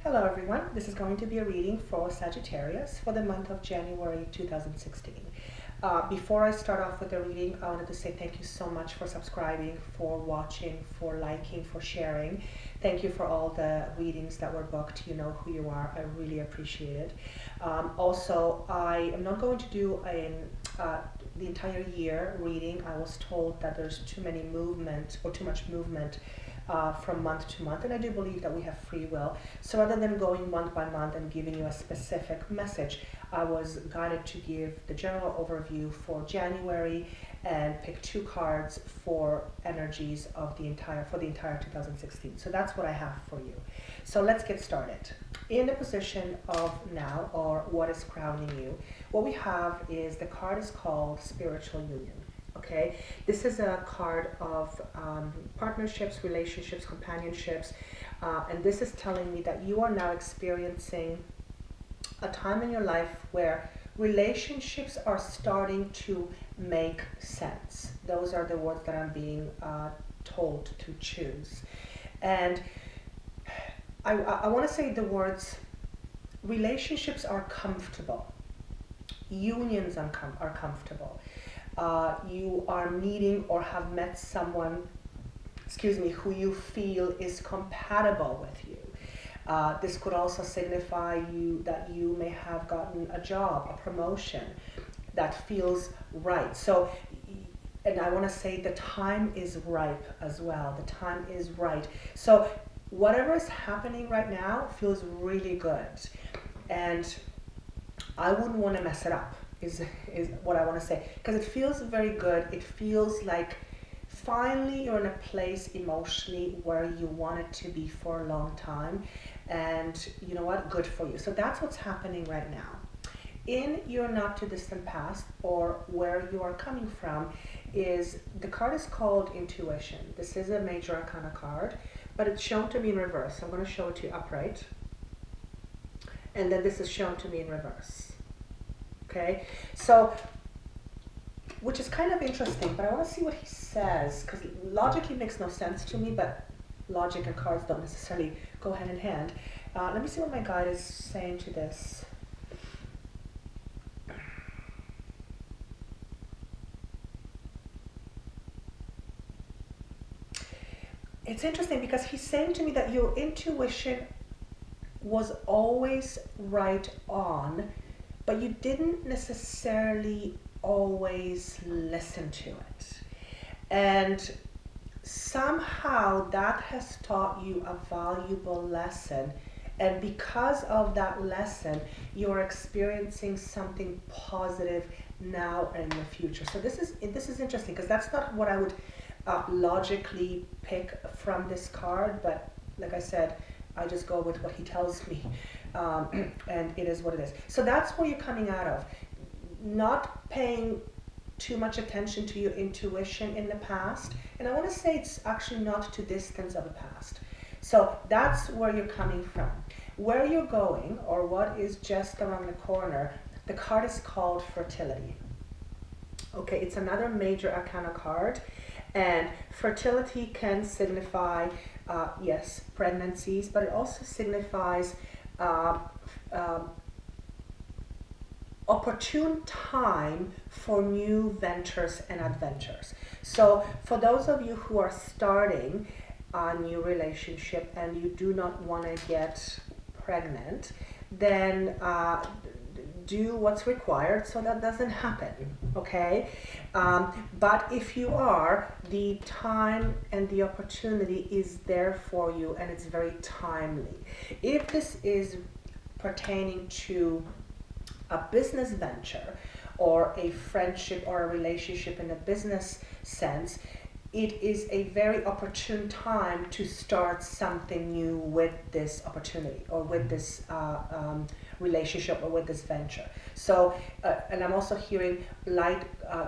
Hello everyone, this is going to be a reading for Sagittarius for the month of January 2016. Before I start off with the reading, I wanted to say thank you so much for subscribing, for watching, for liking, for sharing. Thank you for all the readings that were booked. You know who you are. I really appreciate it. Also, I am not going to do the entire year reading. I was told that there's too much movement from month to month, and I do believe that we have free will. So rather than going month by month and giving you a specific message, I was guided to give the general overview for January and pick 2 cards for energies of the entire 2016. So that's what I have for you. So let's get started. In the position of now, or what is crowning you, what we have is the card is called Spiritual Union. Okay, this is a card of partnerships, relationships, companionships, and this is telling me that you are now experiencing a time in your life where relationships are starting to make sense. Those are the words that I'm being told to choose. And I want to say the words, relationships are comfortable. Unions are comfortable. You are meeting or have met someone, who you feel is compatible with you. This could also signify that you may have gotten a job, a promotion that feels right. So, and I want to say the time is ripe as well. The time is right. So whatever is happening right now feels really good. And I wouldn't want to mess it up. Is what I want to say, because it feels very good. It feels like finally you're in a place emotionally where you wanted to be for a long time, and you know what, good for you. So that's what's happening right now. In your not too distant past, or where you are coming from, is the card is called Intuition. This is a major arcana card, but it's shown to me in reverse. I'm going to show it to you upright, and then this is shown to me in reverse. Okay, so, which is kind of interesting, but I want to see what he says, because logically makes no sense to me, but logic and cards don't necessarily go hand in hand. Let me see what my guide is saying to this. It's interesting because he's saying to me that your intuition was always right on, but you didn't necessarily always listen to it. And somehow that has taught you a valuable lesson. And because of that lesson, you're experiencing something positive now and in the future. So this is interesting, because that's not what I would logically pick from this card. But like I said, I just go with what he tells me. And it is what it is. So that's where you're coming out of. Not paying too much attention to your intuition in the past. And I want to say it's actually not too distant of the past. So that's where you're coming from. Where you're going, or what is just around the corner, the card is called Fertility. Okay, it's another major arcana card. And fertility can signify, yes, pregnancies, but it also signifies opportune time for new ventures and adventures. So for those of you who are starting a new relationship and you do not want to get pregnant, then do what's required so that doesn't happen, okay? But if you are, the time and the opportunity is there for you, and it's very timely. If this is pertaining to a business venture or a friendship or a relationship in a business sense, it is a very opportune time to start something new with this opportunity, or with this relationship, or with this venture. So, and I'm also hearing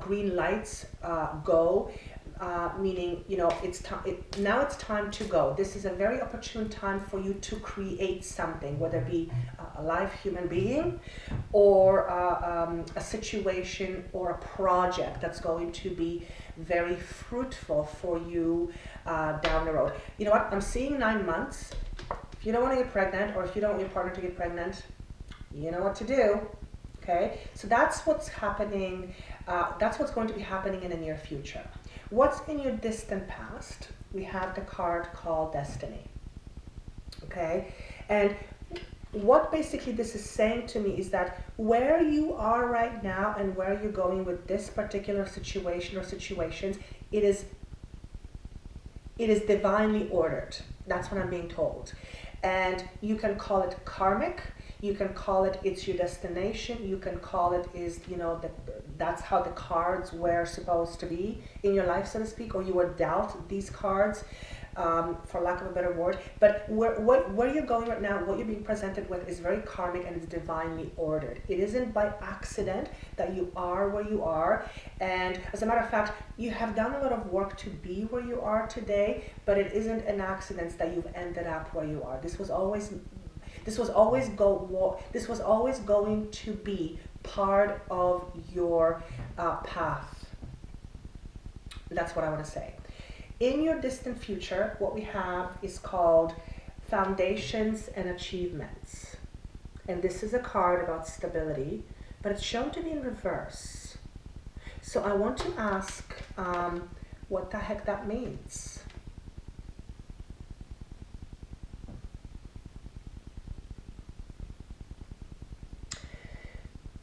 green lights go, meaning, you know, now it's time to go. This is a very opportune time for you to create something, whether it be a live human being, or a situation or a project that's going to be very fruitful for you down the road. You know what? I'm seeing 9 months. If you don't want to get pregnant, or if you don't want your partner to get pregnant, you know what to do. Okay, so that's what's happening. That's what's going to be happening in the near future. What's in your distant past? We have the card called Destiny. Okay, and what basically this is saying to me is that where you are right now and where you're going with this particular situation or situations, it is divinely ordered. That's what I'm being told. And you can call it karmic, you can call it it's your destination, you can call it is, you know, that's how the cards were supposed to be in your life, so to speak, or you were dealt these cards, for lack of a better word. But where you're going right now, what you're being presented with is very karmic and it's divinely ordered. It isn't by accident that you are where you are. And as a matter of fact, you have done a lot of work to be where you are today, but it isn't an accident that you've ended up where you are. This was always going to be part of your path. That's what I want to say. In your distant future, what we have is called Foundations and Achievements. And this is a card about stability, but it's shown to be in reverse. So I want to ask what the heck that means.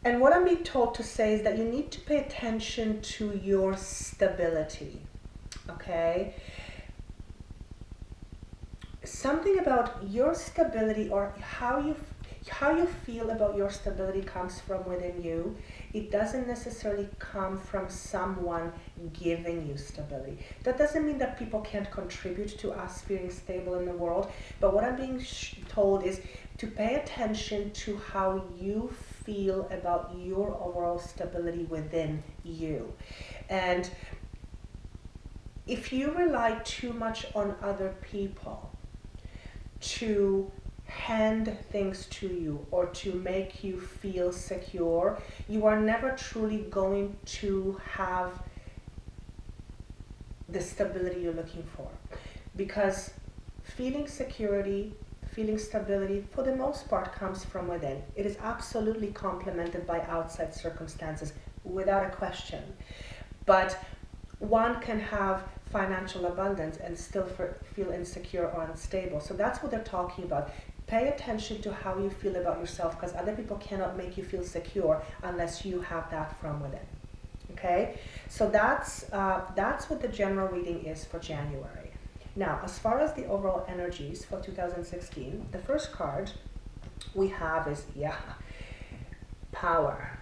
And what I'm being told to say is that you need to pay attention to your stability. Okay, something about your stability, or how you feel about your stability, comes from within you. It doesn't necessarily come from someone giving you stability. That doesn't mean that people can't contribute to us feeling stable in the world, but what I'm being told is to pay attention to how you feel about your overall stability within you. And if you rely too much on other people to hand things to you or to make you feel secure, you are never truly going to have the stability you're looking for. Because feeling security, feeling stability, for the most part, comes from within. It is absolutely complemented by outside circumstances, without a question. But one can have financial abundance and still feel insecure or unstable. So that's what they're talking about. Pay attention to how you feel about yourself, because other people cannot make you feel secure unless you have that from within. Okay, so that's what the general reading is for January. Now, as far as the overall energies for 2016, the first card we have is, power.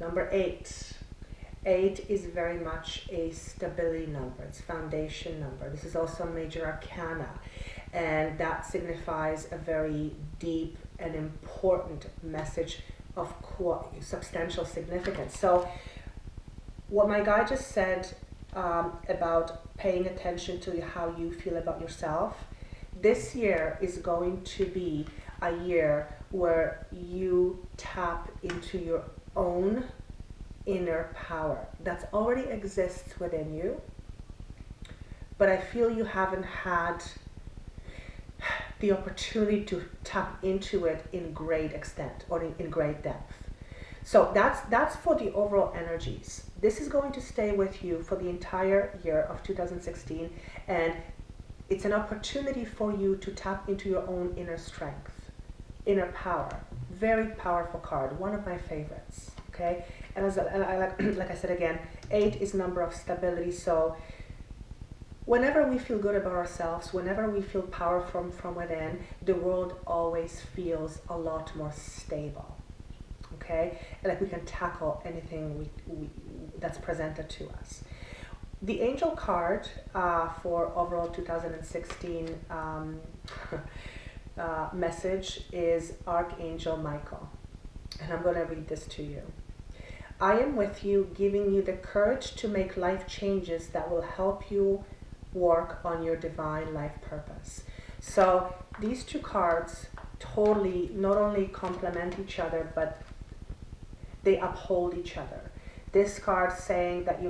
Number 8. 8 is very much a stability number. It's foundation number. This is also a major arcana, and that signifies a very deep and important message of substantial significance. So what my guy just said about paying attention to how you feel about yourself, this year is going to be a year where you tap into your own inner power that already exists within you, but I feel you haven't had the opportunity to tap into it in great extent or in great depth. So that's for the overall energies. This is going to stay with you for the entire year of 2016, and it's an opportunity for you to tap into your own inner strength, inner power. Very powerful card, one of my favorites. Okay, and like I said again, 8 is number of stability. So whenever we feel good about ourselves, whenever we feel power from within, the world always feels a lot more stable. Okay, and like we can tackle anything that's presented to us. The angel card for overall 2016 message is Archangel Michael, and I'm going to read this to you. I am with you, giving you the courage to make life changes that will help you work on your divine life purpose. So these two cards totally not only complement each other, but they uphold each other. This card saying that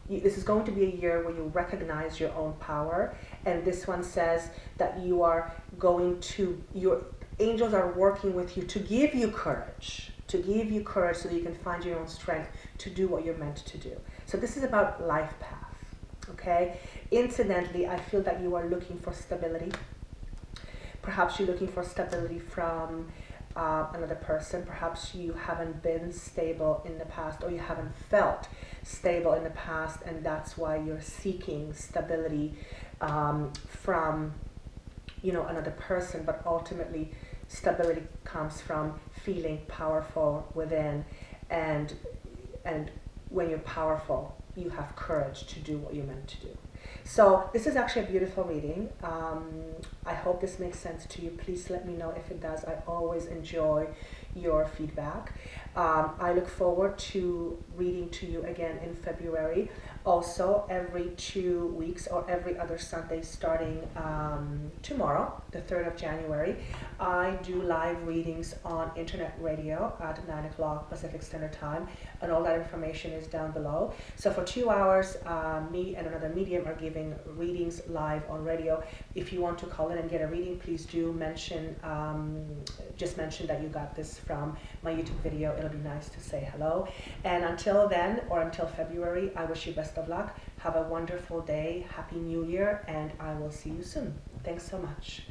this is going to be a year where you recognize your own power, And this one says that you are going to, your angels are working with you to give you courage, so that you can find your own strength to do what you're meant to do. So this is about life path, okay? Incidentally, I feel that you are looking for stability. Perhaps you're looking for stability from another person. Perhaps you haven't been stable in the past, or you haven't felt stable in the past, and that's why you're seeking stability from, you know, another person. But ultimately, stability comes from feeling powerful within, and when you're powerful, you have courage to do what you're meant to do. So this is actually a beautiful reading. I hope this makes sense to you. Please let me know if it does. I always enjoy your feedback. I look forward to reading to you again in February. Also, every 2 weeks or every other Sunday starting tomorrow, the 3rd of January, I do live readings on internet radio at 9 o'clock Pacific Standard Time, and all that information is down below. So for 2 hours, me and another medium are giving readings live on radio. If you want to call in and get a reading, please do mention, just mention that you got this from my YouTube video. It'll be nice to say hello. And until then, or until February, I wish you best of luck. Have a wonderful day. Happy New Year, and I will see you soon. Thanks so much.